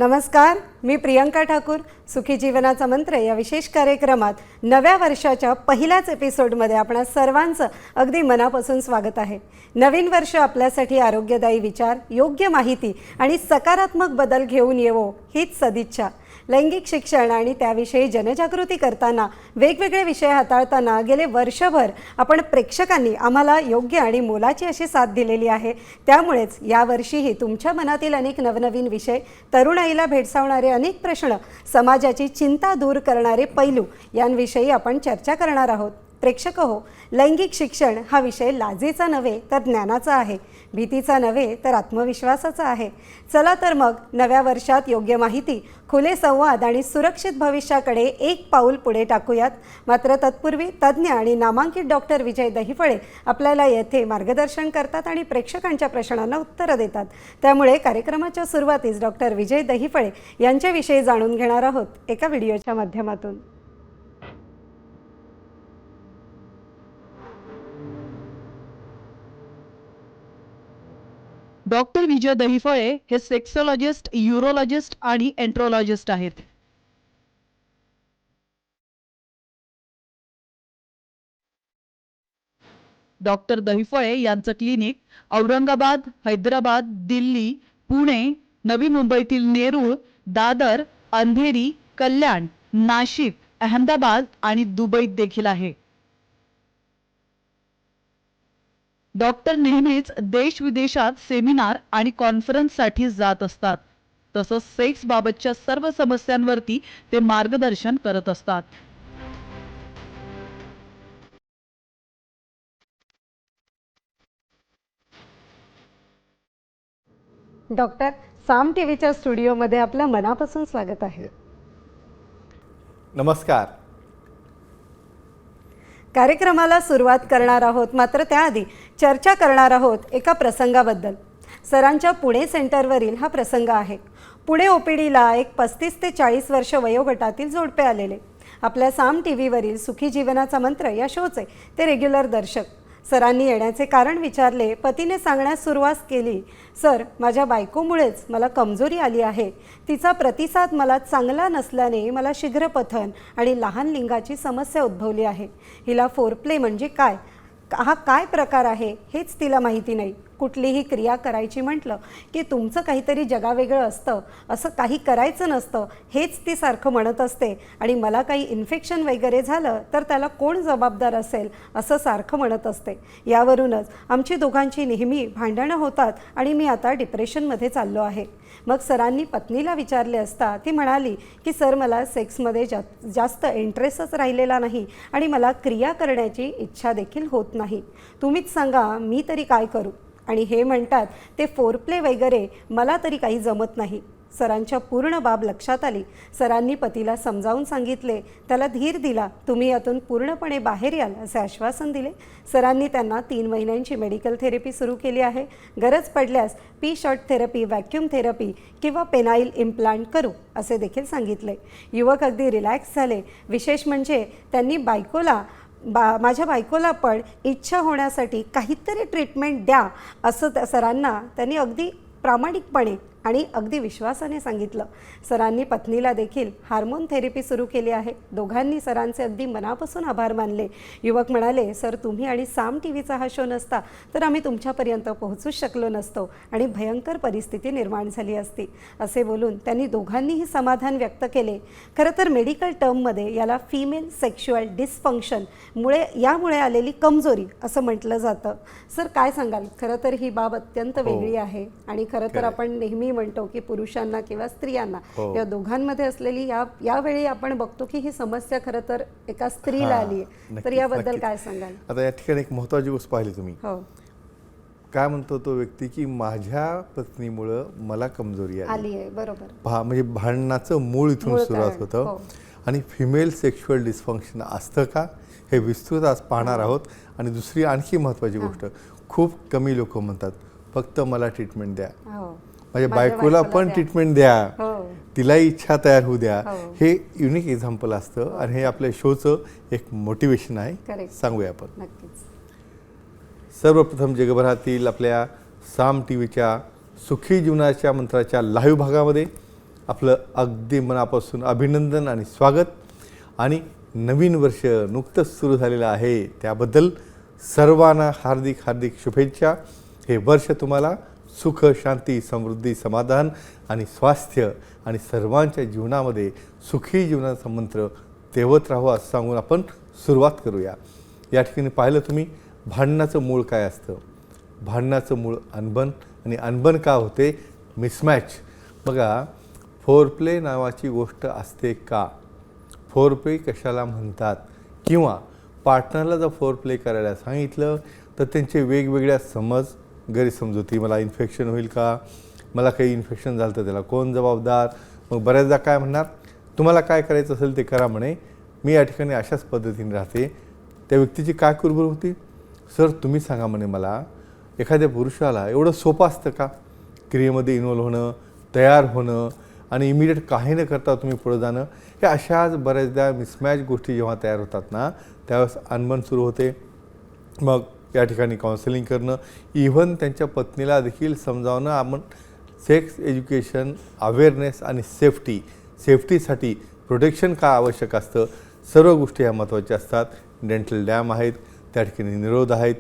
नमस्कार, मी प्रियंका ठाकूर. सुखी जीवनाचा मंत्र या विशेष कार्यक्रमात नव्या वर्षाच्या पहिल्याच एपिसोडमध्ये आपणा सर्वांचं अगदी मनापासून स्वागत आहे. नवीन वर्ष आपल्यासाठी आरोग्यदायी विचार, योग्य माहिती आणि सकारात्मक बदल घेऊन येवो हीच सदिच्छा. लैंगिक शिक्षण आणि त्याविषयी जनजागृती करताना, वेगवेगळे विषय हाताळताना गेले वर्षभर आपण प्रेक्षकांनी आम्हाला योग्य आणि मोलाची अशी साथ दिलेली आहे. त्यामुळेच यावर्षीही तुमच्या मनातील अनेक नवनवीन विषय, तरुणाईला भेडसावणारे अनेक प्रश्न, समाजाची चिंता दूर करणारे पैलू यांविषयी आपण चर्चा करणार आहोत. प्रेक्षक हो, लैंगिक शिक्षण हा विषय लाजेचा नव्हे तर ज्ञानाचा आहे, भीतीचा नव्हे तर आत्मविश्वासाचा आहे. चला तर मग नव्या वर्षात योग्य माहिती, खुले संवाद आणि सुरक्षित भविष्याकडे एक पाऊल पुढे टाकूयात. मात्र तत्पूर्वी तज्ज्ञ आणि नामांकित डॉक्टर विजय दहिफळे आपल्याला येथे मार्गदर्शन करतात आणि प्रेक्षकांच्या प्रश्नांना उत्तरं देतात. त्यामुळे कार्यक्रमाच्या सुरुवातीस डॉक्टर विजय दहिफळे यांच्याविषयी जाणून घेणार आहोत एका व्हिडिओच्या माध्यमातून. डॉक्टर विजय दहिफळे हे सेक्सोलॉजिस्ट, यूरोलॉजिस्ट आणि एंट्रोलॉजिस्ट आहेत. डॉक्टर दहिफळे यांचं क्लिनिक औरंगाबाद, हैदराबाद, दिल्ली, पुणे, नवी मुंबईतील नेरूळ, दादर, अंधेरी, कल्याण, नाशिक, अहमदाबाद आणि दुबईत देखील आहे. डॉक्टर नेहमीच देश विदेशात सेमिनार आणि कॉन्फरन्ससाठी जात असतात. तसंच सेक्स बाबतच्या सर्व समस्यांवरती ते मार्गदर्शन करत असतात. डॉक्टर, साम टीव्हीच्या स्टुडिओमध्ये आपलं मनापासून स्वागत आहे. नमस्कार. कार्यक्रमाला सुरुवात करणार आहोत, मात्र त्याआधी चर्चा करणार आहोत एका प्रसंगाबद्दल. सरांच्या पुणे सेंटरवरील हा प्रसंग आहे. पुणे ओपीडीला एक 35 ते 40 वर्ष वयोगटातील जोडपे आलेले. आपल्या साम टीव्हीवरील सुखी जीवनाचा मंत्र या शोचे ते रेग्युलर दर्शक. सरांनी येण्याचे कारण विचारले. पतीने सांगण्यास सुरुवात केली, सर, माझ्या बायकोमुळेच मला कमजोरी आली आहे. तिचा प्रतिसाद मला चांगला नसल्याने मला शीघ्रपतन आणि लहान लिंगाची समस्या उद्भवली आहे. हिला फोरप्ले म्हणजे काय, हा काय प्रकार आहे हेच तिला माहिती नाही. कुठलीही क्रिया करायची म्हटलं की तुमचं काहीतरी जगावेगळं असतं, असं काही करायचं नसतं हेच ती सारखं म्हणत असते. आणि मला काही इन्फेक्शन वगैरे झालं तर त्याला कोण जबाबदार असेल असं सारखं म्हणत असते. यावरूनच आमची दोघांची नेहमी भांडणं होतात आणि मी आता डिप्रेशनमध्ये चाललो आहे. मग सरांनी पत्नीला विचारले असता ती म्हणाली की सर, मला सेक्समध्ये जास्त इंटरेस्टच राहिलेला नाही आणि मला क्रिया करण्याची इच्छा देखील होत नाही. तुम्हीच सांगा, मी तरी काय करू. आणि हे म्हणतात ते फोरप्ले वगैरे मला तरी काही जमत नाही. सरांच्या पूर्ण बाब लक्षात आली. सरांनी पतीला समजावून सांगितले, त्याला धीर दिला. तुम्ही यातून पूर्णपणे बाहेर याल असे आश्वासन दिले. सरांनी त्यांना 3 महिन्यांची मेडिकल थेरपी सुरू केली आहे. गरज पडल्यास P shot therapy, vacuum therapy किंवा पेनाईल इम्प्लांट करू असे देखील सांगितले. युवक अगदी रिलॅक्स झाले. विशेष म्हणजे त्यांनी माझ्या बायकोला पण इच्छा होण्यासाठी काहीतरी ट्रीटमेंट द्या असं सरांना त्यांनी अगदी प्रामाणिकपणे आणि अगदी विश्वासाने सांगितलं. सरांनी पत्नीला देखील हार्मोन थेरपी सुरू केली आहे. दोघांनी सरांचे अगदी मनापासून आभार मानले. युवक म्हणाले, सर, तुम्ही आणि साम टीव्हीचा हा शो नसता तर आम्ही तुमच्यापर्यंत पोहोचूच शकलो नसतो आणि भयंकर परिस्थिती निर्माण झाली असती. असे बोलून त्यांनी दोघांनीही समाधान व्यक्त केले. खरं तर मेडिकल टर्ममध्ये याला फिमेल सेक्शुअल डिसफंक्शन यामुळे आलेली कमजोरी असं म्हटलं जातं. सर, काय सांगाल? खरं तर ही बाब अत्यंत वेगळी आहे आणि खरं तर आपण नेहमी म्हणतो की पुरुषांना किंवा स्त्रियांना या दोघांमध्ये असलेली यावेळी आपण बघतो की ही समस्या खरं तर एका स्त्रीला आली आहे. तर याबद्दल काय सांगाल? आता या ठिकाणी एक महत्त्वाची गोष्ट पाहिली तुम्ही. हो, काय म्हणतो तो व्यक्ती की माझ्या पत्नीमुळं मला कमजोरी आली आहे. बरोबर. म्हणजे भांडणाचं मूळ इथून सुरुवात होतं. आणि फिमेल सेक्शुअल डिसफंक्शन असतं का हे विस्तृत आज पाहणार आहोत. आणि दुसरी आणखी महत्त्वाची गोष्ट, खूप कमी लोक म्हणतात फक्त मला ट्रीटमेंट द्या, माझ्या बायकोला पण ट्रीटमेंट द्या, तिलाही इच्छा तयार होऊ द्या. हे युनिक एक्झाम्पल असतं आणि हे आपल्या शोचं एक मोटिवेशन आहे. सांगूया आपण. सर्वप्रथम जगभरातील आपल्या साम टीव्हीच्या सुखी जीवनाच्या मंत्राच्या लाईव्ह भागामध्ये आपलं अगदी मनापासून अभिनंदन आणि स्वागत. आणि नवीन वर्ष नुकतंच सुरू झालेलं आहे त्याबद्दल सर्वांना हार्दिक हार्दिक शुभेच्छा. हे वर्ष तुम्हाला सुख, शांती, समृद्धी, समाधान आणि स्वास्थ्य आणि सर्वांच्या जीवनामध्ये सुखी जीवनाचा मंत्र तेवत राहू असं सांगून आपण सुरुवात करूया. या ठिकाणी पाहिलं तुम्ही, भांडणाचं मूळ काय असतं? भांडणाचं मूळ अनबन. आणि अनबन का होते? मिसमॅच. बघा, फोरप्ले नावाची गोष्ट असते का? फोरप्ले कशाला म्हणतात? किंवा पार्टनरला जर फोरप्ले करायला सांगितलं तर त्यांचे वेगवेगळ्या समज, गैरसमजुती, मला इन्फेक्शन होईल का, मला काही इन्फेक्शन झालं तर त्याला कोण जबाबदार. मग बऱ्याचदा काय म्हणणार, तुम्हाला काय करायचं असेल ते करा म्हणे, मी या ठिकाणी अशाच पद्धतीने राहते. त्या व्यक्तीची काय कुरबुर होती? सर तुम्ही सांगा म्हणे मला, एखाद्या पुरुषाला एवढं सोपं असतं का क्रियेमध्ये इन्व्हॉल्व होणं, तयार होणं आणि इमिडिएट काही न करता तुम्ही पुढे जाणं? हे अशाच बऱ्याचदा मिसमॅच गोष्टी जेव्हा तयार होतात ना, त्यावेळेस अनबन सुरू होते. मग या ठिकाणी काउन्सिलिंग करणं, इव्हन त्यांच्या पत्नीला देखील समजावणं, आपण सेक्स एज्युकेशन, अवेअरनेस आणि सेफ्टीसाठी प्रोटेक्शन का आवश्यक असतं, सर्व गोष्टी ह्या महत्त्वाच्या असतात. डेंटल डॅम आहेत, त्या ठिकाणी निरोध आहेत,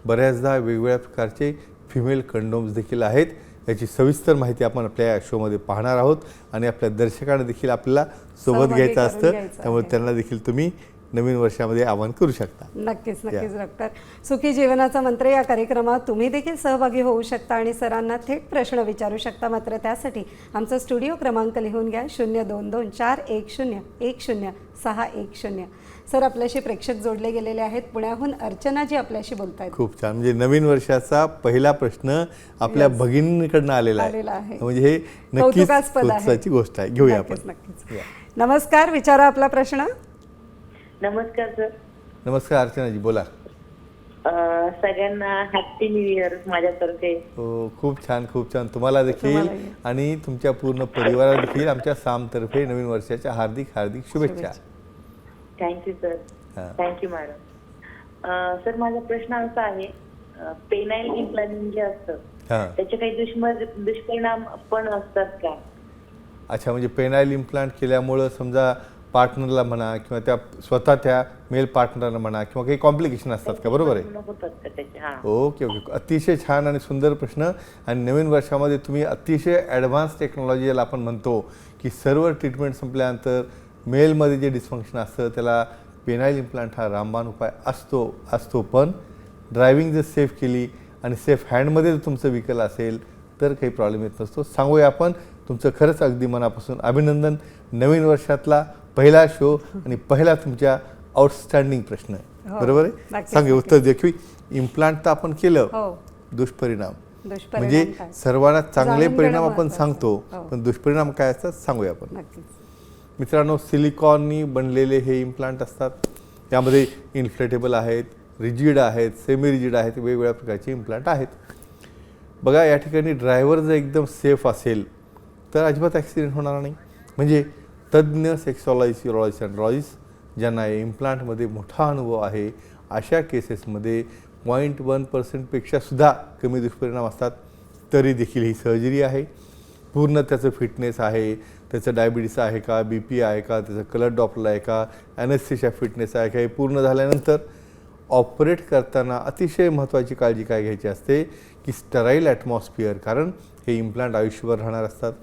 बऱ्याचदा वेगवेगळ्या प्रकारचे फिमेल कंडोम्स देखील आहेत. याची सविस्तर माहिती आपण आपल्या या शोमध्ये पाहणार आहोत आणि आपल्या दर्शकांना देखील आपल्याला सोबत घ्यायचं असतं. त्यामुळे त्यांना देखील तुम्ही नवीन वर्षामध्ये आवाहन करू शकता. नक्कीच डॉक्टर. सुखी जीवनाचा मंत्र या कार्यक्रमात तुम्ही देखील सहभागी होऊ शकता आणि सरांना थेट प्रश्न विचारू शकता. मात्र त्यासाठी आमचा स्टुडिओ क्रमांक लिहून घ्या, 0224101610. सर, आपल्याशी प्रेक्षक जोडले गेलेले आहेत. पुण्याहून अर्चना जी आपल्याशी बोलतायत. खूप छान. म्हणजे नवीन वर्षाचा पहिला प्रश्न आपल्या भगिनीकडनं आलेला आहे. म्हणजे हे नक्कीच कौतुकाची गोष्ट आहे. घेऊया आपण. नमस्कार, विचारा आपला प्रश्न. नमस्कार सर. नमस्कार अर्चनाजी, बोला. सगळ्यांना हॅपी न्यू इयर माझ्यातर्फे. हो, खूप छान खूप छान. तुम्हाला देखील आणि तुमच्या पूर्ण परिवाराला देखील आमच्या सामतर्फे नवीन वर्षाच्या हार्दिक हार्दिक शुभेच्छा. Thank you sir. Thank you madam. Sir, माझा प्रश्न असा आहे, पेनाइल इम्प्लांट जे असतं त्याचे काही दुष्परिणाम पण असतात का? अच्छा, म्हणजे पेनाइल इम्प्लांट केल्यामुळं समजा पार्टनरला म्हणा किंवा त्या स्वतः त्या मेल पार्टनरला म्हणा किंवा काही कॉम्प्लिकेशन असतात का? बरोबर आहे. ओके ओके, अतिशय छान आणि सुंदर प्रश्न. आणि नवीन वर्षामध्ये तुम्ही अतिशय ॲडव्हान्स टेक्नॉलॉजी याला आपण म्हणतो की सर्व ट्रीटमेंट संपल्यानंतर मेलमध्ये जे डिस्फंक्शन असतं त्याला पेनाइल इम्प्लांट हा रामबाण उपाय असतो. पण ड्रायव्हिंग जर सेफ केली आणि सेफ हँडमध्ये जर तुमचं व्हेकल असेल तर काही प्रॉब्लेम येत नसतो. सांगूया आपण. तुमचं खरंच अगदी मनापासून अभिनंदन. नवीन वर्षातला पहिला शो आणि पहिला तुमच्या आउटस्टँडिंग प्रश्न आहे. बरोबर आहे. सांगा उत्तर देखील. इम्प्लांट तर आपण केलं, दुष्परिणाम म्हणजे सर्वांना चांगले परिणाम आपण सांगतो, पण दुष्परिणाम काय असतात सांगूया आपण. मित्रांनो, सिलिकॉननी बनलेले हे इम्प्लांट असतात. त्यामध्ये इन्फ्लेटेबल आहेत, रिजिड आहेत, सेमी रिजिड आहेत, वेगवेगळ्या प्रकारचे इम्प्लांट आहेत. बघा, या ठिकाणी ड्रायव्हर जर एकदम सेफ असेल तर अजिबात ॲक्सिडेंट होणार नाही. म्हणजे तज्ज्ञ सेक्सॉलॉजिस्ट, युरोलॉजिस्ट, अँड्रॉलॉजिस्ट ज्यांना या इम्प्लांटमध्ये मोठा अनुभव आहे अशा केसेसमध्ये 0.1% सुद्धा कमी दुष्परिणाम असतात. तरी देखील ही सर्जरी आहे. पूर्ण त्याचं फिटनेस आहे, त्याचं डायबिटीस आहे का, BP आहे का, त्याचं कलर डॉपलर आहे का, ॲनेस्थेशिया फिटनेस आहे का, हे पूर्ण झाल्यानंतर ऑपरेट करताना अतिशय महत्त्वाची काळजी काय घ्यायची असते की स्टराईल ॲटमॉस्फिअर, कारण हे इम्प्लांट आयुष्यभर राहणार असतात.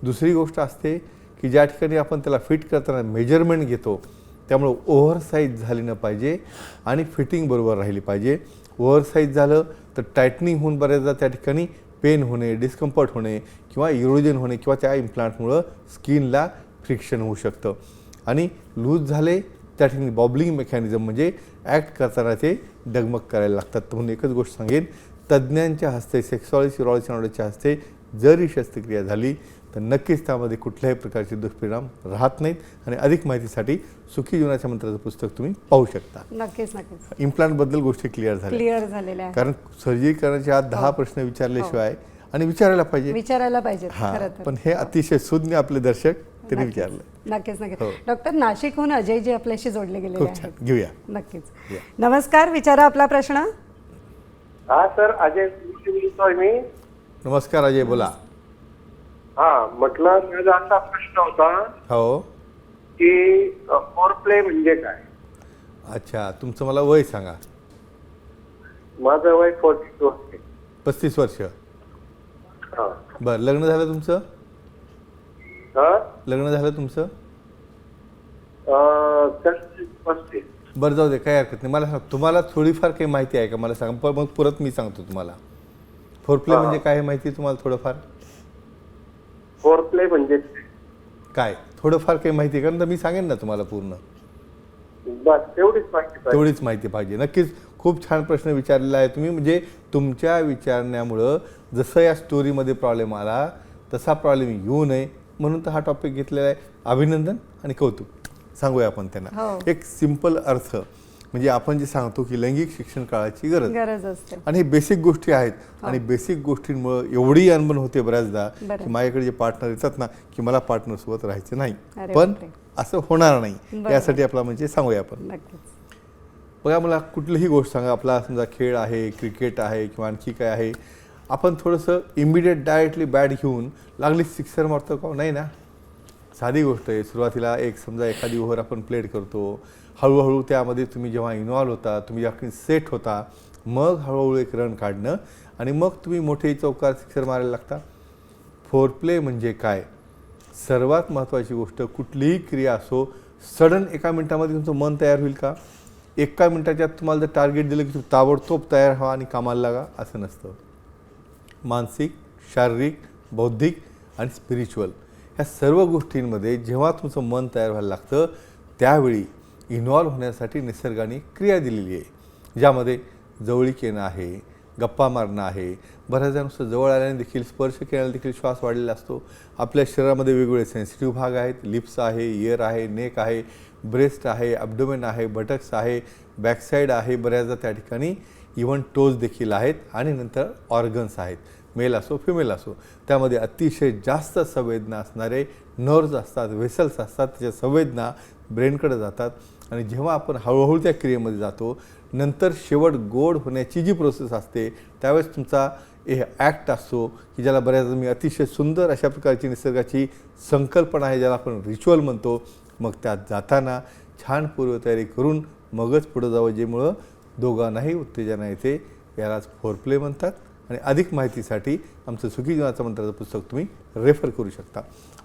दुसरी गोष्ट असते की ज्या ठिकाणी आपण त्याला फिट करताना मेजरमेंट घेतो त्यामुळं ओव्हरसाईज झाली न पाहिजे आणि फिटिंग बरोबर राहिली पाहिजे. ओव्हरसाईज झालं तर टायटनिंग होऊन बऱ्याचदा त्या ठिकाणी पेन होणे, डिस्कम्फर्ट होणे किंवा इरोजन होणे किंवा त्या इम्प्लांटमुळं स्किनला फ्रिक्शन होऊ शकतं. आणि लूज झाले त्या ठिकाणी बॉबलिंग मेकॅनिझम म्हणजे ॲक्ट करताना ते डगमग करायला लागतात. म्हणून एकच गोष्ट सांगेन, तज्ज्ञांच्या हस्ते, सेक्सॉलॉजिस्ट, युरोलॉजिस्ट, अँड्रॉलॉजिस्टच्या हस्ते जर ही शस्त्रक्रिया झाली तर नक्कीच त्यामध्ये कुठल्याही प्रकारचे दुष्परिणाम राहत नाहीत. आणि अधिक माहितीसाठी सुखी जीवनाच्या मंत्राचं पुस्तक तुम्ही पाहू शकता. नक्कीच. इम्प्लांटबद्दल गोष्टी क्लिअर झाल्या. कारण सर्जरी करण्याच्या आत 10 प्रश्न विचारल्याशिवाय आणि विचारायला पाहिजे. हां, पण हे अतिशय सुज्ञ आपले दर्शक त्यांनी विचारलं. नक्कीच. डॉक्टर, नाशिकहून अजय जी आपल्याशी जोडले गेलेले आहेत. घेऊया. नक्कीच. नमस्कार, विचारा आपला प्रश्न. हा सर, अजय बोलतोय मी. नमस्कार अजय, बोला. हा म्हटलं माझा असा प्रश्न होता हो. की फोर प्ले म्हणजे काय? अच्छा, तुमचं मला वय सांगा. माझं वय 42 आहे. 35 वर्ष. हा. बरं, लग्न झालं तुमचं? हा? लग्न झालं तुमचं? 35. बरं, जाऊ दे, काही हरकत नाही. मला सांग, तुम्हाला थोडीफार काही माहिती आहे का मला सांगा, पण मग परत मी सांगतो तुम्हाला. फोर प्ले म्हणजे काय हे माहिती आहे तुम्हाला थोडंफार? फोर प्ले म्हणजे काय थोडंफार काही माहिती आहे का? तर मी सांगेन ना तुम्हाला पूर्ण. बस तेवढीच माहिती पाहिजे. तेवढीच माहिती पाहिजे. नक्कीच खूप छान प्रश्न विचारलेला आहे तुम्ही. म्हणजे तुमच्या विचारण्यामुळं जसं या स्टोरीमध्ये प्रॉब्लेम आला तसा प्रॉब्लेम येऊ नये म्हणून तर हा टॉपिक घेतलेला आहे. अभिनंदन आणि कौतुक सांगूया आपण त्यांना. हो. एक सिंपल अर्थ म्हणजे आपण जे सांगतो की लैंगिक शिक्षण काळाची गरज असते. आणि हे बेसिक गोष्टी आहेत. आणि बेसिक गोष्टींमुळे एवढी अनबन होते बऱ्याचदा बरं. की माझ्याकडे जे पार्टनर येतात ना की मला पार्टनर सोबत राहायचं नाही, अरे पण बापरे. असं होणार नाही. बरोबर. यासाठी आपला म्हणजे सांगूया आपण. नक्कीच. बघा, मला कुठलीही गोष्ट सांगा, आपला समजा खेळ आहे, क्रिकेट आहे किंवा आणखी काय आहे, आपण थोडंसं इमिडिएट डायरेक्टली बॅट घेऊन लागली सिक्सर मारतो का? नाही ना. साधी गोष्ट आहे. सुरुवातीला एक समजा एखादी ओव्हर आपण प्लेड करतो, हळूहळू त्यामध्ये तुम्ही जेव्हा इन्व्हॉल्व होता, तुम्ही जेव्हा सेट होता, मग हळूहळू एक रन काढणं आणि मग तुम्ही मोठे चौकार सिक्सर मारायला लागता. फोर प्ले म्हणजे काय? सर्वात महत्त्वाची गोष्ट, कुठलीही क्रिया असो, सडन एका मिनिटामध्ये तुमचं मन तयार होईल का? एका मिनिटाच्या तुम्हाला जर टार्गेट दिलं की तुम्ही ताबडतोब तयार व्हा आणि कामाला लागा, असं नसतं. मानसिक, शारीरिक, बौद्धिक आणि स्पिरिच्युअल ह्या सर्व गोष्टींमध्ये जेव्हा तुमचं मन तयार व्हायला लागतं त्यावेळी इन्व्हॉल्व होण्यासाठी निसर्गाने क्रिया दिलेली आहे, ज्यामध्ये जवळीक येणं आहे, गप्पा मारणं आहे. बऱ्याचदा नुसतं जवळ आल्याने देखील, स्पर्श केल्याने देखील श्वास वाढलेला असतो. आपल्या शरीरामध्ये वेगवेगळे सेन्सिटिव्ह भाग आहेत. लिप्स आहे, इयर आहे, नेक आहे, ब्रेस्ट आहे, ॲब्डोमेन आहे, बटक्स आहे, बॅकसाईड आहे, बऱ्याचदा त्या ठिकाणी इव्हन टोज देखील आहेत आणि नंतर ऑर्गन्स आहेत, मेल असो फिमेल असो. त्यामध्ये अतिशय जास्त संवेदना असणारे नर्व्ज असतात, व्हेसल्स असतात. त्याच्या संवेदना ब्रेनकडे जातात आणि जेव्हा आपण हळूहळू त्या क्रियेमध्ये जातो, नंतर शेवट गोड होण्याची जी प्रोसेस असते त्यावेळेस तुमचा ॲक्ट असतो की ज्याला बऱ्याचदा मी अतिशय सुंदर अशा प्रकारची निसर्गाची संकल्पना आहे, ज्याला आपण रिच्युअल म्हणतो. मग त्यात जाताना छान पूर्वतयारी करून मगच पुढं जावं, जेमुळं दोघांनाही उत्तेजना येते. यालाच फोर प्ले म्हणतात. आणि अधिक माहितीसाठी आमचं सुखी जीवनाचं मंत्राचं पुस्तक तुम्ही रेफर करू शकता.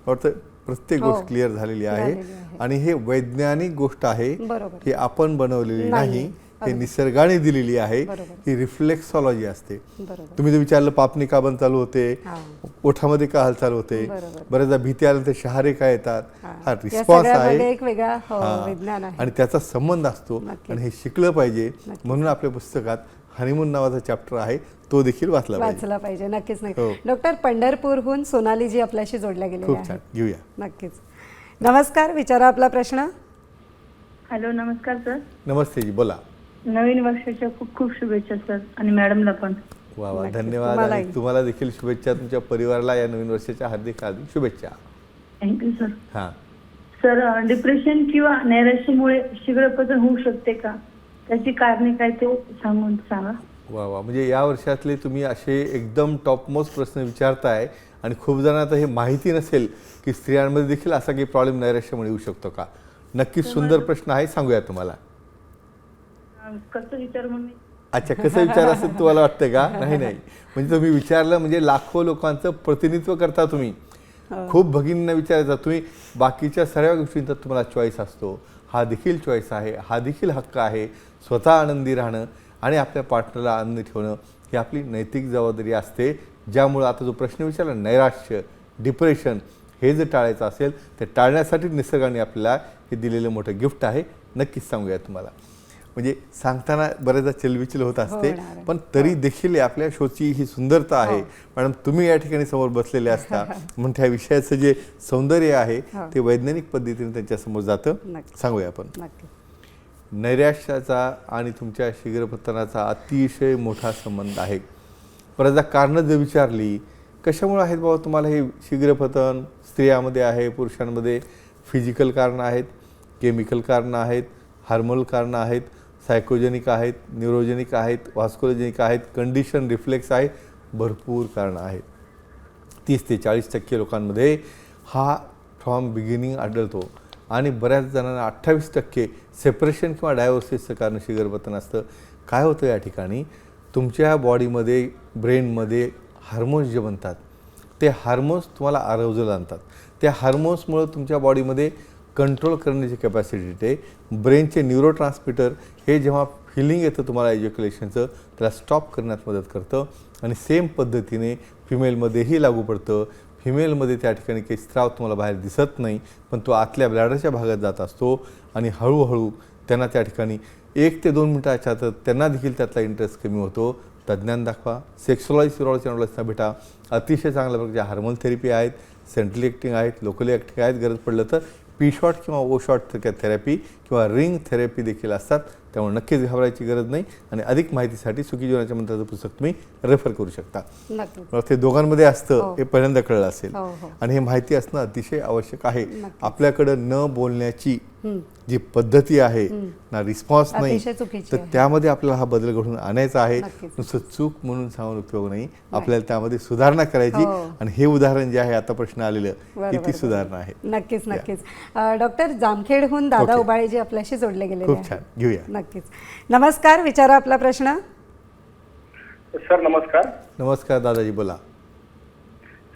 वाटतं प्रत्येक गोष्ट क्लिअर झालेली आहे. आणि हे वैज्ञानिक गोष्ट आहे, बरोबर. ही आपण बनवलेली नाही, हे निसर्गाने दिलेली आहे. बरोबर. ही रिफ्लेक्सॉलॉजी असते. बरोबर. तुम्ही जर विचारलं पापणी का बंद चालू होते, हा. ओठामध्ये का हालचाल होते, बरोबर. बऱ्याचदा भीती आल्यानंतर शहारे काय येतात, हा या रिस्पॉन्स सगळ्यामध्ये आहे. एक वेगळा विज्ञान आहे. आणि त्याचा संबंध असतो. नक्कीच. आणि हे शिकलं पाहिजे. म्हणून आपल्या पुस्तकात हनीमून नावाचा चॅप्टर आहे, तो देखील वाचला पाहिजे. नक्कीच. हो. नाही डॉक्टर, पंढरपूरहून सोनालीजी आपल्याशी जोडल्या गेलेल्या खूप आहेत. छान, घेऊया. नक्कीच. नमस्कार, विचारा आपला प्रश्न. हॅलो, नमस्कार सर. नमस्ते जी, बोला. नवीन वर्षाच्या खूप खूप शुभेच्छा सर, आणि मॅडमला पण. वा वा, नक्कीच. धन्यवाद. तुम्हालाही. आणि तुम्हाला देखील शुभेच्छा. तुमच्या परिवाराला या नवीन वर्षाच्या हार्दिक हार्दिक शुभेच्छा. Thank you sir. हां, सर, डिप्रेशन किंवा नैराश्यामुळे शीघ्रपतन होऊ शकते का? त्याची कारणे काय ते सांगा. वा वा, म्हणजे या वर्षातले तुम्ही असे एकदम टॉपमोस्ट प्रश्न विचारताय. आणि खूप जणांना तर हे माहिती नसेल की स्त्रियांमध्ये देखील असा काही प्रॉब्लेम नैराश्यामुळे येऊ शकतो का. नक्कीच सुंदर प्रश्न आहे, सांगूया तुम्हाला. कसं विचार म्हणून? अच्छा, कसं विचार असेल तुम्हाला वाटतं का? नाही नाही, म्हणजे तुम्ही विचारलं म्हणजे लाखो लोकांचं प्रतिनिधित्व करता तुम्ही. खूप भगिनींना विचारायचा तुम्ही. बाकीच्या सर्व गोष्टींचा तुम्हाला चॉईस असतो. हा देखील चॉईस आहे, हा देखील हक्क आहे. स्वतः आनंदी राहणं आणि आपल्या पार्टनरला आनंदी ठेवणं ही आपली नैतिक जबाबदारी असते. ज्यामुळं आता जो प्रश्न विचारला, नैराश्य, डिप्रेशन, हे जर टाळायचं असेल तर टाळण्यासाठी निसर्गाने आपल्याला हे दिलेलं मोठं गिफ्ट आहे. नक्कीच सांगूया तुम्हाला. म्हणजे सांगताना बऱ्याचदा चिलविचिल होत असते, पण तरी देखील आपल्या शोची ही सुंदरता आहे. मॅडम, तुम्ही या ठिकाणी समोर बसलेले असता म्हणून त्या विषयाचं जे सौंदर्य आहे ते वैज्ञानिक पद्धतीने त्यांच्यासमोर जातं. सांगूया आपण. नैराश्याचा आणि तुमच्या शीघ्रपतनाचा अतिशय मोठा संबंध आहे. बऱ्याचदा कारणं जर विचारली, कशामुळे आहेत बाबा तुम्हाला हे शीघ्रपतन, स्त्रियामध्ये आहे, पुरुषांमध्ये? फिजिकल कारणं आहेत, केमिकल कारणं आहेत, हार्मोनल कारणं आहेत, सायकोजेनिक आहेत, न्यूरोजेनिक आहेत, व्हास्कोलोजेनिक आहेत, कंडिशन, रिफ्लेक्स आहे, भरपूर कारणं आहेत. 30 ते 40% लोकांमध्ये हा फ्रॉम बिगिनिंग आढळतो आणि बऱ्याच जणांना 28% सेपरेशन किंवा डायव्होर्सिसचं कारण शुगरपतन असतं. काय होतं या ठिकाणी, तुमच्या बॉडीमध्ये ब्रेनमध्ये हार्मोन्स जे बनतात ते हार्मोन्स तुम्हाला अराउजल आणतात. त्या हार्मोन्समुळं तुमच्या बॉडीमध्ये कंट्रोल करण्याची कॅपॅसिटी येते. ब्रेनचे न्यूरोट्रान्समिटर हे जेव्हा फिलिंग येतं तुम्हाला एज्युक्युलेशनचं त्याला स्टॉप करण्यात मदत करतं. आणि सेम पद्धतीने फिमेलमध्येही लागू पडतं. फिमेलमध्ये त्या ठिकाणी काही स्त्राव तुम्हाला बाहेर दिसत नाही, पण तो आतल्या ब्लॅडरच्या भागात जात असतो आणि हळूहळू त्यांना त्या ठिकाणी 1 ते 2 मिनिटाच्या आत त्यांना देखील त्यातला इंटरेस्ट कमी होतो. तज्ज्ञांना दाखवा, सेक्सोलॉजी सिरोलॉजी अँडॉलॉजिस्टना भेटा. अतिशय चांगल्या प्रकारच्या हार्मोन थेरपी आहेत, सेंट्रली ॲक्टिंग आहेत, लोकली ॲक्टिंग आहेत. गरज पडलं तर पी शॉट किंवा ओ शॉट थेरपी किंवा रिंग थेरपी देखील असतात. त्यामुळे नक्कीच घाबरायची गरज नाही. आणि अधिक माहितीसाठी सुखी जीवनाच्या मंत्राचं पुस्तक तुम्ही रेफर करू शकता. नक्कीच. ते दोघांमध्ये असतं हे पहिल्यांदा कळलं असेल. हो, हो. आणि हे माहिती असणं अतिशय आवश्यक आहे. आपल्याकडं न बोलण्याची जी पद्धती आहे ना, रिस्पॉन्स नाही, अतिशय चुकीची तर आहे. त्यामध्ये आपल्याला हा बदल घडून आणायचा आहे. नक्कीच. नुसतं चूक म्हणून सांगून उपयोग नाही, आपल्याला त्यामध्ये सुधारणा करायची. हो. आणि हे उदाहरण जे आहे आता प्रश्न आलेलं बरोबर, ही ती बरोबर. सुधारणा आहे. नक्कीच नक्कीच. डॉक्टर जामखेडहून दादा ओके. उबाळे जे आपल्याशी जोडले गेलेले खूप आहेत. छान, घेऊया. नक्कीच. नमस्कार, विचारा आपला प्रश्न. सर नमस्कार. नमस्कार दादाजी, बोला.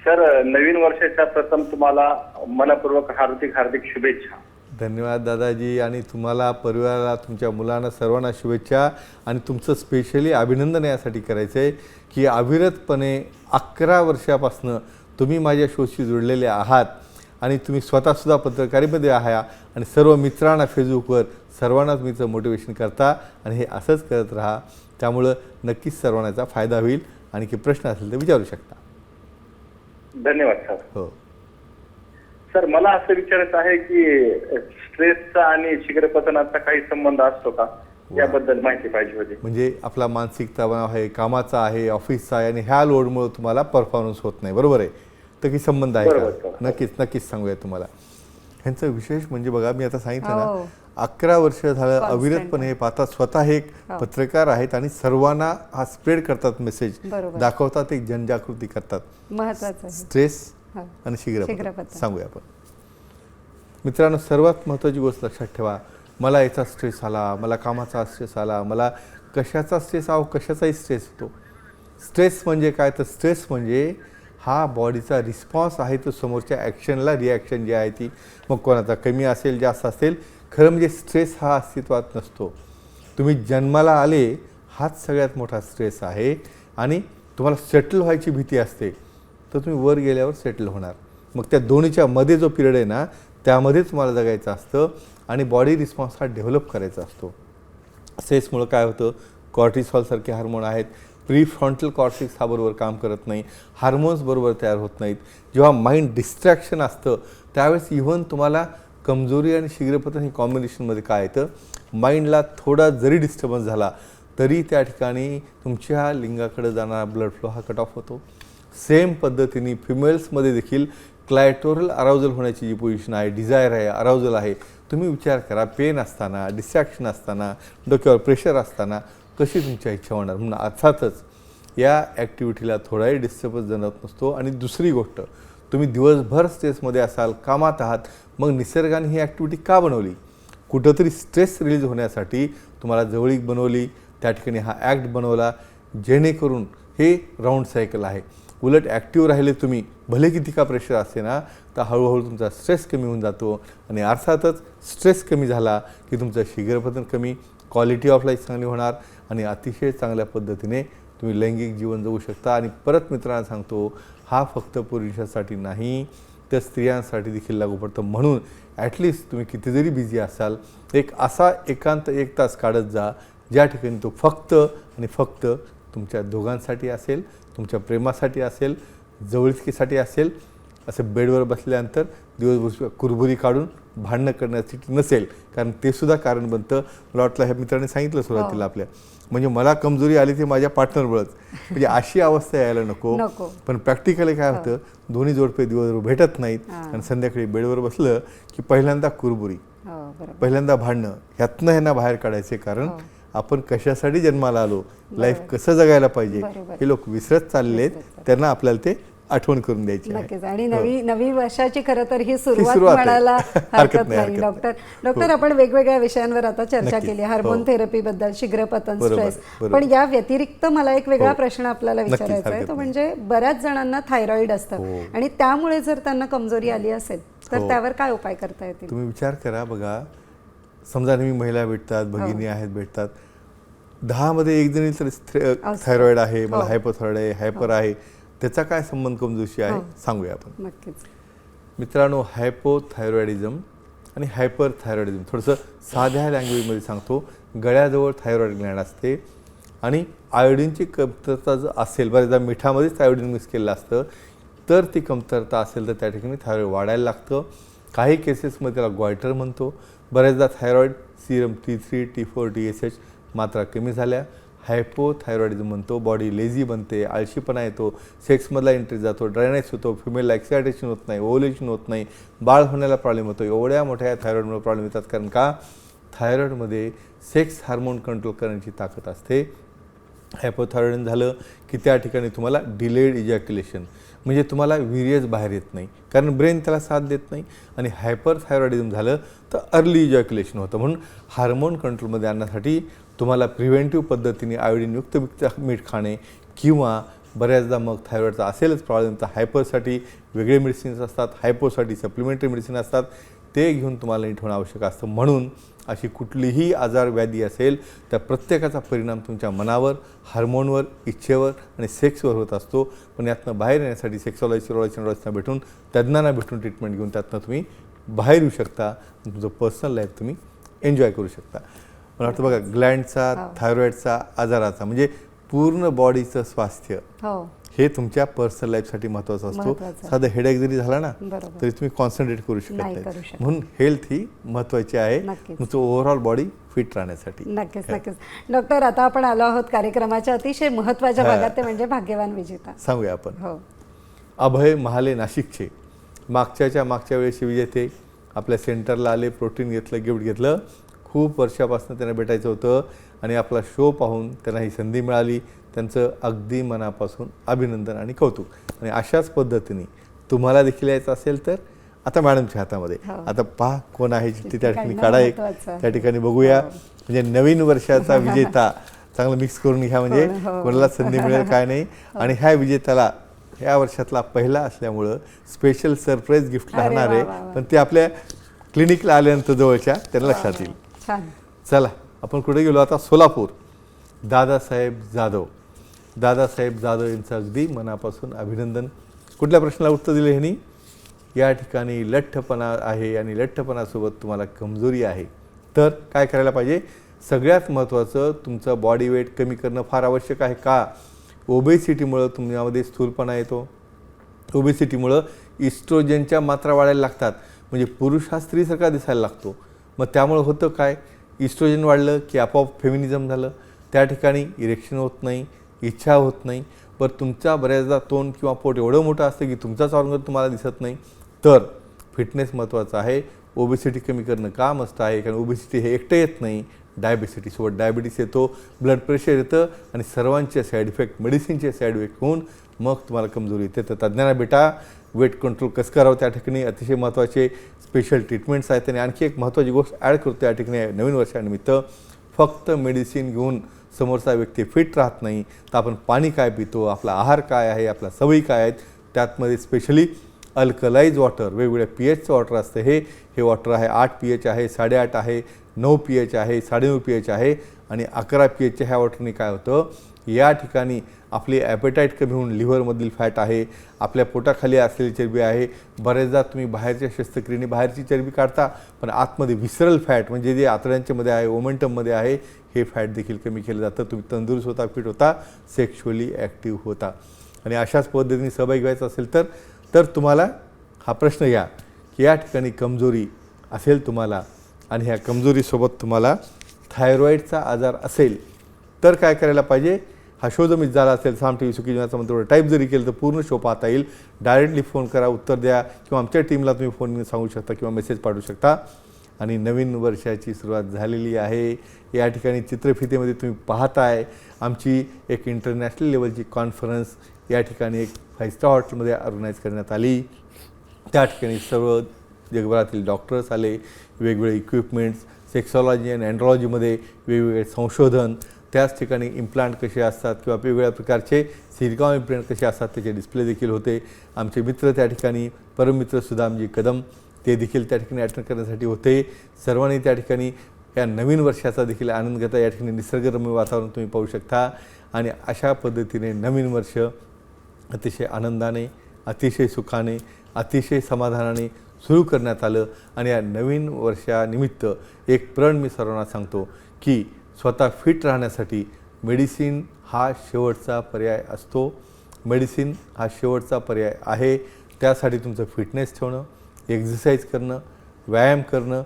सर नवीन वर्षाच्या प्रथम तुम्हाला मनपूर्वक हार्दिक हार्दिक शुभेच्छा. धन्यवाद दादाजी. आणि तुम्हाला, परिवाराला, तुमच्या मुलांना सर्वांना शुभेच्छा. आणि तुमचं स्पेशली अभिनंदन यासाठी करायचं आहे की अविरतपणे 11 वर्षापासून तुम्ही माझ्या शोशी जोडलेले आहात. आणि तुम्ही स्वतःसुद्धा पत्रकारितेमध्ये आहात आणि सर्व मित्रांना फेसबुकवर सर्वांनाच तुमचं मोटिवेशन करता. आणि हे असंच करत राहा. त्यामुळं नक्कीच सर्वांना याचा फायदा होईल. आणि काही प्रश्न असेल तर विचारू शकता. धन्यवाद सर. हो. सर मला असं विचारायचं आहे की स्ट्रेसचा आणि शीघ्रपतनाचा काही संबंध असतो का, याबद्दल माहिती पाहिजे होती. म्हणजे आपला मानसिक तणाव आहे, कामाचा आहे, ऑफिसचा आहे, आणि ह्या लोडमुळे तुम्हाला परफॉर्मन्स होत नाही, बरोबर आहे. तर काही संबंध आहे बरोबर, का? सर. नक्कीच नक्कीच सांगूया तुम्हाला. ह्यांचं विशेष म्हणजे बघा, मी आता सांगितलं हो. ना, 11 वर्ष झालं Constant. अविरतपणे हे पाहतात. स्वतः हे एक हो. पत्रकार आहेत आणि सर्वांना हा स्प्रेड करतात, मेसेज बरोबर. दाखवतात, एक जनजागृती करतात. महत्वाचं आहे. स्ट्रेस हो. आणि शीघ्रपतन शीघ्रपतन. सांगूया आपण. मित्रांनो, सर्वात महत्त्वाची गोष्ट लक्षात ठेवा, मला याचा स्ट्रेस आला, मला कामाचा स्ट्रेस आला, मला कशाचा स्ट्रेस कशाचाही स्ट्रेस येतो. स्ट्रेस म्हणजे काय, तर स्ट्रेस म्हणजे हा बॉडीचा रिस्पॉन्स आहे, तो समोरच्या ॲक्शनला रिॲक्शन जी आहे ती, मग कोणाचा कमी असेल जास्त असेल. खरं म्हणजे स्ट्रेस हा अस्तित्वात नसतो. तुम्ही जन्माला आले हाच सगळ्यात मोठा स्ट्रेस आहे. आणि तुम्हाला सेटल व्हायची भीती असते, तर तुम्ही वर गेल्यावर सेटल होणार. मग त्या दोन्हीच्या मध्ये जो पिरियड आहे ना, त्यामध्ये तुम्हाला जगायचं असतं. आणि बॉडी रिस्पॉन्स हा डेव्हलप करायचा असतो. स्ट्रेसमुळं काय होतं, कॉर्टिसॉलसारखे हार्मोन आहेत, प्रीफ्रंटल कॉर्टेक्स हा बरोबर काम करत नाही, हार्मोन्स बरोबर तयार होत नाहीत. जेव्हा माइंड डिस्ट्रॅक्शन असतं त्यावेळेस इव्हन तुम्हाला कमजोरी आणि शीघ्रपतन ही कॉम्बिनेशनमध्ये काय येतं, माइंडला थोडा जरी डिस्टर्बन्स झाला तरी त्या ठिकाणी तुमच्या लिंगाकडे जाणारा ब्लड फ्लो हा कट ऑफ होतो. सेम पद्धतीने फिमेल्समध्ये देखील क्लायटोरल अराउजल होण्याची जी पोझिशन आहे, डिझायर आहे, अराउजल आहे. तुम्ही विचार करा, पेन असताना, डिस्ट्रॅक्शन असताना, डोक्यावर प्रेशर असताना कशी तुमच्या इच्छा होणार. म्हणून अर्थातच या ॲक्टिव्हिटीला थोडाही डिस्टर्बन्स जाणवत नसतो. आणि दुसरी गोष्ट, तुम्ही दिवसभर स्ट्रेसमध्ये असाल, कामात आहात, मग निसर्गाने ही ॲक्टिव्हिटी का बनवली, कुठंतरी स्ट्रेस रिलीज होण्यासाठी तुम्हाला जवळीक बनवली, त्या ठिकाणी हा ॲक्ट बनवला, जेणेकरून हे राऊंड सायकल आहे. उलट ॲक्टिव्ह राहिले तुम्ही, भले किती का प्रेशर असे ना, तर हळूहळू तुमचा स्ट्रेस कमी होऊन जातो. आणि अर्थातच स्ट्रेस कमी झाला की तुमचं शीघ्रपतन कमी, क्वालिटी ऑफ लाईफ चांगली होणार आणि अतिशय चांगल्या पद्धतीने तुम्ही लैंगिक जीवन जगू शकता. आणि परत मित्रांना सांगतो, हा फक्त पुरुषांसाठी नाही तर स्त्रियांसाठी देखील लागू पडतं. म्हणून ॲटलिस्ट तुम्ही किती जरी बिझी असाल, एक असा एकांत 1 तास काढत जा ज्या ठिकाणी तो फक्त आणि फक्त तुमच्या दोघांसाठी असेल, तुमच्या प्रेमासाठी असेल, जवळकीसाठी असेल. असं बेडवर बसल्यानंतर दिवसभर कुरबुरी काढून भांडणं करण्यासाठी नसेल, कारण ते सुद्धा कारण बनतं. मला वाटलं ह्या मित्रांनी सांगितलं सुरुवातीला आपल्या, म्हणजे मला कमजोरी आली ती माझ्या पार्टनरमुळंच, म्हणजे अशी अवस्था यायला नको. पण प्रॅक्टिकली काय होतं, दोन्ही जोडपे दिवसभर भेटत नाहीत आणि संध्याकाळी बेडवर बसलं की पहिल्यांदा कुरबुरी, पहिल्यांदा भांडणं, ह्यातनं ह्यांना बाहेर काढायचे. कारण आपण कशासाठी जन्माला आलो, लाईफ कसं जगायला पाहिजे हे लोक विसरत चालले आहेत. त्यांना आपल्याला ते आठवण करून द्यायची आहे. नक्कीच. आणि नवी वर्षाची खरं तर ही सुरुवात सुरुवात आहे. म्हणायला हरकत हरकत नाही, नाही. हरकत डॉक्टर आपण वेगवेगळ्या विषयांवर आता चर्चा नक्की. केली, हो. हार्मोन थेरपी बद्दल, शीघ्रपतन, बरोबर, स्ट्रेस. बरोबर. पण या व्यतिरिक्त मला एक वेगळा हो. प्रश्न आपल्याला नक्कीच, विचारायचा आहे, हरकत तो नाही. म्हणजे बऱ्याच जणांना थायरॉइड असतं हो. आणि त्यामुळे जर त्यांना कमजोरी आली असेल तर हो. त्यावर काय उपाय करता येतील? तुम्ही विचार करा बघा, समजा नेहमी महिला भेटतात, भगिनी आहेत भेटतात, 10 मध्ये एक जणी तर थायरॉइड आहे, मला हो. हायपोथायरॉइड आहे, हायपर आहे, त्याचा काय संबंध कमजोरीशी आहे सांगूया आपण. नक्कीच. मित्रांनो, हायपोथायरॉइडिझम आणि हायपर थायरॉइडिझम थोडंसं साध्या लँग्वेजमध्ये सांगतो. गळ्याजवळ थायरॉइड ग्लँड असते आणि आयोडीनची कमतरता जर असेल, बऱ्याचदा मिठामध्येच आयोडीन मिक्स केलेलं असतं, तर ती कमतरता असेल तर त्या ठिकाणी थायरॉइड वाढायला लागतं. काही केसेसमध्ये त्याला ग्वायटर म्हणतो. बऱ्याचदा thyroid Serum T3, T4, TSH मात्रा कमी झाल्या हायपोथायरॉइडिझम म्हणतो. बॉडी लेझी बनते, आळशीपणा येतो, सेक्समधला इंटरेस्ट जातो, ड्रायनेस होतो, फिमेलला एक्सायटेशन होत नाही, ओव्हुलेशन होत नाही, बाळ होण्याला प्रॉब्लेम होतो. एवढ्या मोठ्या थायरॉइडमुळे प्रॉब्लेम येतात. कारण का? थायरॉइडमध्ये सेक्स हार्मोन कंट्रोल करण्याची ताकद असते. हायपोथायरॉइडिझम झालं की त्या ठिकाणी तुम्हाला डिलेड इजॅक्युलेशन, म्हणजे तुम्हाला वीर्यच बाहेर येत नाही, कारण ब्रेन त्याला साथ देत नाही. आणि हायपरथायरॉइडिझम झालं तर अर्ली इजॅक्युलेशन होतं. म्हणून हार्मोन कंट्रोलमध्ये आणण्यासाठी तुम्हाला प्रिव्हेंटिव्ह पद्धतीने आयोडीनयुक्त मीठ खाणे, किंवा बऱ्याचदा मग थायरॉइडचा असेलच प्रॉब्लेम तर हायपरसाठी वेगळे मेडिसिन्स असतात, हायपोसाठी सप्लिमेंटरी मेडिसिन असतात, ते घेऊन तुम्हाला नीट होणं आवश्यक असतं. म्हणून अशी कुठलीही आजार व्याधी असेल त्या प्रत्येकाचा परिणाम तुमच्या मनावर, हार्मोनवर, इच्छेवर आणि सेक्सवर होत असतो. पण यातनं बाहेर येण्यासाठी सेक्सॉलॉजी, सिरोलॉजी, न्यूरोलॉजीना भेटून, तज्ज्ञांना भेटून ट्रीटमेंट घेऊन त्यातनं तुम्ही बाहेर येऊ शकता. तुमचं पर्सनल लाईफ तुम्ही एन्जॉय करू शकता. मला वाटतं बघा, ग्लँडचा, थायरॉइडचा, आजाराचा म्हणजे पूर्ण बॉडीचं स्वास्थ्य हो. हे तुमच्या पर्सनल लाईफसाठी महत्त्वाचा असतो. महत्त्वाचं. साधं हेडेक जरी झाला ना बरोबर. तरी तुम्ही कॉन्सन्ट्रेट करू शकत नाही नाही. करू शकत. म्हणून हेल्थ ही महत्त्वाची आहे नक्कीच. तुमचं ओव्हरऑल बॉडी फिट राहण्यासाठी. नक्कीच. डॉक्टर, आता आपण आलो आहोत कार्यक्रमाच्या अतिशय महत्त्वाच्या भागात, ते म्हणजे भाग्यवान विजेता. सांगूया आपण. हो. अभय महाले नाशिकचे मागच्या वेळेशी विजेते आपल्या सेंटरला आले, प्रोटीन घेतलं, गिफ्ट घेतलं. खूप वर्षापासून त्यांना भेटायचं होतं आणि आपला शो पाहून त्यांना ही संधी मिळाली. त्यांचं अगदी मनापासून अभिनंदन आणि कौतुक. आणि अशाच पद्धतीने तुम्हाला देखील यायचं असेल तर आता मॅडमच्या हातामध्ये, आता पहा कोण आहे ती त्या ठिकाणी काढा, एक त्या ठिकाणी बघूया. म्हणजे नवीन वर्षाचा विजेता चांगलं मिक्स करून घ्या, म्हणजे कोणाला संधी मिळेल काय नाही. आणि ह्या विजेत्याला या वर्षातला पहिला असल्यामुळं स्पेशल सरप्राईज गिफ्ट राहणार आहे, पण ते आपल्या क्लिनिकला आल्यानंतर जवळच्या त्यांना लक्षात येईल. छान. चला आपण कुठे गेलो आता? सोलापूर. दादासाहेब जाधव यांचं अगदी मनापासून अभिनंदन. कुठल्या प्रश्नाला उत्तर दिलं ह्यांनी? या ठिकाणी लठ्ठपणा आहे आणि लठ्ठपणासोबत तुम्हाला कमजोरी आहे, तर काय करायला पाहिजे? सगळ्यात महत्त्वाचं, तुमचं बॉडी वेट कमी करणं फार आवश्यक आहे. का? ओबेसिटीमुळं तुमच्यामध्ये स्थूलपणा येतो. ओबेसिटीमुळं इस्ट्रोजनच्या मात्रा वाढायला लागतात, म्हणजे पुरुष हा स्त्रीसारखा दिसायला लागतो. मग त्यामुळं होतं काय? इस्ट्रोजन वाढलं की आपोआप फेमिनिझम झालं, त्या ठिकाणी इरेक्शन होत नाही, इच्छा होत नाही. पण तुमचा बऱ्याचदा तोंड किंवा पोट एवढं मोठं असतं की तुमचाच ऑर्गन तुम्हाला दिसत नाही. तर फिटनेस महत्त्वाचा आहे. ओबेसिटी कमी करणं का मस्त आहे, कारण ओबेसिटी हे एकटं येत नाही, डायबेसिटीसोबत डायबिटीस येतो, ब्लड प्रेशर येतं आणि सर्वांचे साईड इफेक्ट, मेडिसिनचे साईड इफेक्ट होऊन मग तुम्हाला कमजोरी येते. तर तज्ज्ञांना भेटा. वेट कंट्रोल कसं करावं त्या ठिकाणी अतिशय महत्त्वाचे स्पेशल ट्रीटमेंट्स आहेत. आणि आणखी एक महत्त्वाची गोष्ट ॲड करतो या ठिकाणी, नवीन वर्षानिमित्त फक्त मेडिसिन घेऊन समोरचा व्यक्ती फिट राहत नाही, तर आपण पाणी काय पितो, आपला आहार काय आहे, आपल्या सवयी काय आहेत, त्यातमध्ये स्पेशली अल्कलाइज वॉटर, वेगवेगळ्या pHचं वॉटर असतं. हे वॉटर आहे 8 pH आहे, 8.5 आहे, 9 pH आहे, 9.5 pH आहे आणि 11 pHच्या ह्या वॉटरने काय होतं? या ठिकाणी आपली ॲपेटाईट कमी होऊन लिव्हरमधील फॅट आहे, आपल्या पोटाखाली असलेली चरबी आहे. बरेचदा तुम्ही बाहेरच्या शस्त्रक्रियेने बाहेरची चरबी काढता, पण आतमध्ये विसरल फॅट म्हणजे जे आतड्यांच्यामध्ये आहे, ओमेंटममध्ये आहे, हे फॅट देखील कमी केलं जातं. तुम्ही तंदुरुस्त होता, फिट होता, सेक्शुअली ॲक्टिव्ह होता. आणि अशाच पद्धतीने सहभागी व्हायचं असेल तर तुम्हाला हा प्रश्न घ्या की या ठिकाणी कमजोरी असेल तुम्हाला आणि ह्या कमजोरीसोबत तुम्हाला थायरॉईडचा आजार असेल तर काय करायला पाहिजे? हा शो जर मिस झाला असेल, साम टी व्ही सुखी जीवनाचा मंत्र टाईप जरी केलं तर पूर्ण शो पाहता येईल. डायरेक्टली फोन करा, उत्तर द्या, किंवा आमच्या टीमला तुम्ही फोन सांगू शकता किंवा मेसेज पाठवू शकता. आणि नवीन वर्षाची सुरुवात झालेली आहे. या ठिकाणी चित्रफितेमध्ये तुम्ही पाहताय आमची एक इंटरनॅशनल लेवलची कॉन्फरन्स या ठिकाणी एक 5 स्टार हॉटेलमध्ये ऑर्गनाईज करण्यात आली. त्या ठिकाणी सर्व जगभरातील डॉक्टर्स आले, वेगवेगळे इक्विपमेंट्स, सेक्सॉलॉजी आणि अँड्रॉलॉजीमध्ये वेगवेगळे संशोधन, त्याच ठिकाणी इम्प्लांट कसे असतात किंवा वेगवेगळ्या प्रकारचे सिलिकॉन इम्प्लांट कसे असतात त्याचे डिस्प्ले देखील होते. आमचे मित्र त्या ठिकाणी परममित्र सुदामजी कदम ते देखील त्या ठिकाणी अटेंड करण्यासाठी होते. सर्वांनी त्या ठिकाणी या नवीन वर्षाचा देखील आनंद घेता. या ठिकाणी निसर्गरम्य वातावरण तुम्ही पाहू शकता आणि अशा पद्धतीने नवीन वर्ष अतिशय आनंदाने, अतिशय सुखाने, अतिशय समाधानाने सुरू करण्यात आलं. आणि या नवीन वर्षानिमित्त एक प्रण मी सर्वांना सांगतो की स्वतः फिट राहण्यासाठी मेडिसिन हा शेवटचा पर्याय असतो. मेडिसिन हा शेवटचा पर्याय आहे. त्यासाठी तुमचं फिटनेस ठेवणं, एक्झरसाईज करणं, व्यायाम करणं,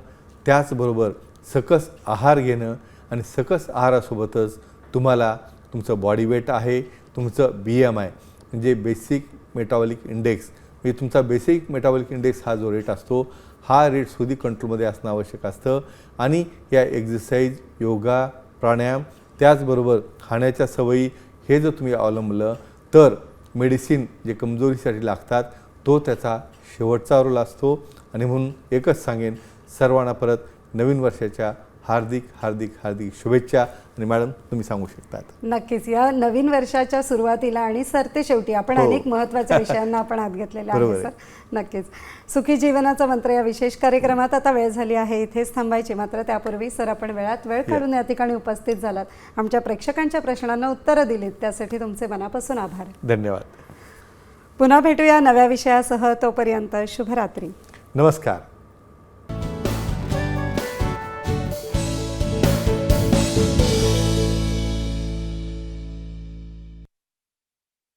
त्याचबरोबर सकस आहार घेणं आणि सकस आहारासोबतच तुम्हाला तुमचं बॉडी वेट आहे, तुमचं BMI म्हणजे बेसिक मेटाबॉलिक इंडेक्स, म्हणजे तुमचा बेसिक मेटाबॉलिक इंडेक्स हा जो रेट असतो हा रेट सुद्धा कंट्रोलमध्ये असणं आवश्यक असतं. आणि या एक्झरसाईज, योगा, प्राणायाम त्याचबरोबर खाण्याच्या सवयी हे जर तुम्ही अवलंबलं तर मेडिसिन जे कमजोरीसाठी लागतात तो त्याचा शेवटचा रोल असतो. आणि म्हणून एकच सांगेन सर्वांना परत नवीन वर्षाच्या हार्दिक हार्दिक हार्दिक शुभेच्छा. आणि मॅडम तुम्ही सांगू शकतात. नक्कीच या नवीन वर्षाच्या सुरुवातीला आणि सरते शेवटी आपण हो. अनेक महत्त्वाच्या विषयांना आपण हात घेतलेला आहे बरोबर सर. आहे. नक्कीच सुखी जीवनाचा मंत्र या विशेष कार्यक्रमात आता वेळ झाली आहे इथेच थांबायची. मात्र त्यापूर्वी सर आपण वेळात वेळ काढून या ठिकाणी उपस्थित झालात, आमच्या प्रेक्षकांच्या प्रश्नांना उत्तरं दिलीत, त्यासाठी तुमचे मनापासून आभार. धन्यवाद. पुन्हा भेटूया नव्या विषयासह. तोपर्यंत शुभरात्री. नमस्कार.